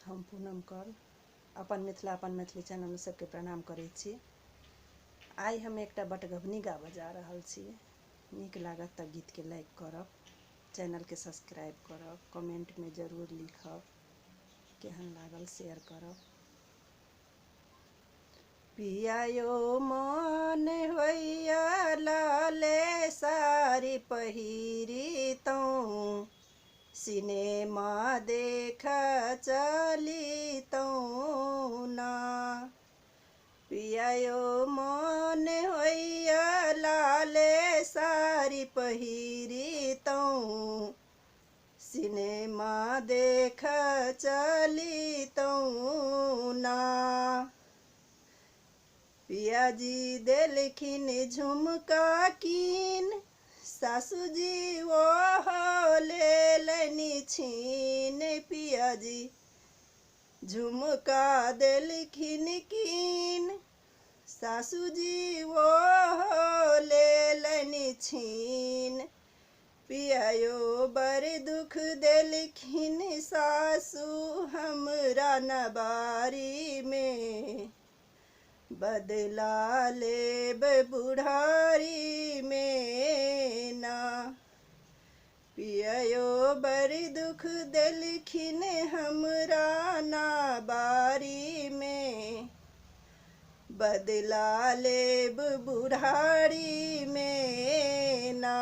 हम पूनम कर अपन मिथिला अपन मैथिली चैनल में सबके प्रणाम करै छी। आई हम एकटा बटगबनी गाबऽ जा रहल छी। नीक लागत तऽ गीत के लाइक करब, चैनल के सब्सक्राइब करब, कमेंट में जरूर लिखब केहन लागल, शेयर करब। पिया यो मन होइया लाले साड़ी पहिरी तौं, सिनेमा देख चली तौं ना। पिया यो मन होइया लाले साड़ी पहिरी तौं, सिनेमा देख चली तौं ना। पियाजी देलखिन झुमका कीन, सासुजी वो लेलनि छीन। पियाजी झुमका देलखिन कीन, सासुजी वो लेलनि छीन। पिया यो बड़ दुख देलखिन सासु हमरा नबारी में, बदला लेब बुढ़ारी में ना। पिया यो बड़ दुख देलखिन हमरा नाबारी में, बदला लेब बुढ़ारी में ना।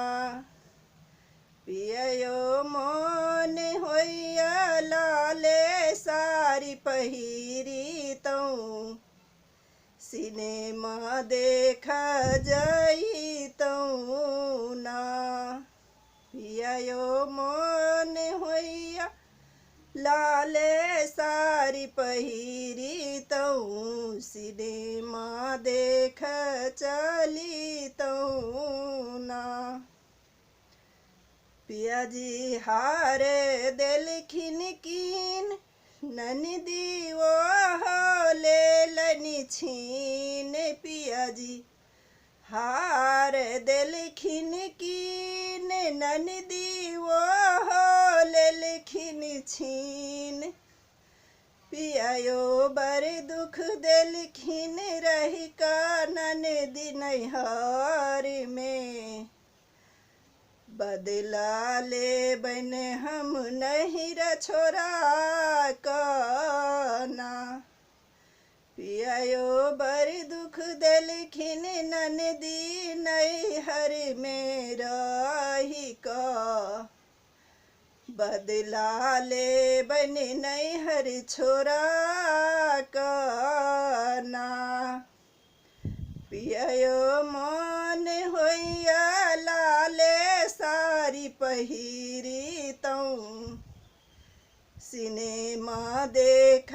पिया यो मन होइया लाले साड़ी पहिरी तौं, सिनेमा देख जइतौं ना। पिया यो मन होइया लाले साड़ी पहिरी तौं, सिनेमा देख चलितौं ना। पियाजी हार देलखिन कीन, ननदी वो लेलनि छीन। पियाजी हार देलखिन कीन, ननदी वो लेलखिन छीन। पिया यो बड़ दुख देलखिन रहि का ननदी नैहर में, बदला लेबन हम नहिर छोड़ा का ना। पिया यो बड़ दुख देलखिन ननदी नैहर में रही का, बदला लेबन नैहर छोड़ा का ना। पिया यो मन होइया लाले साड़ी पहिरी तौं, सिनेमा देख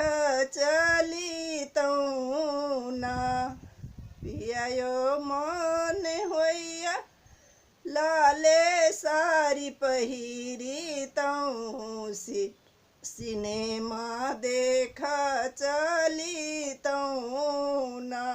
चली तौं ना। पिया यो मन होइया लाले साड़ी पहिरी तौं, सिनेमा देख चली तौं ना।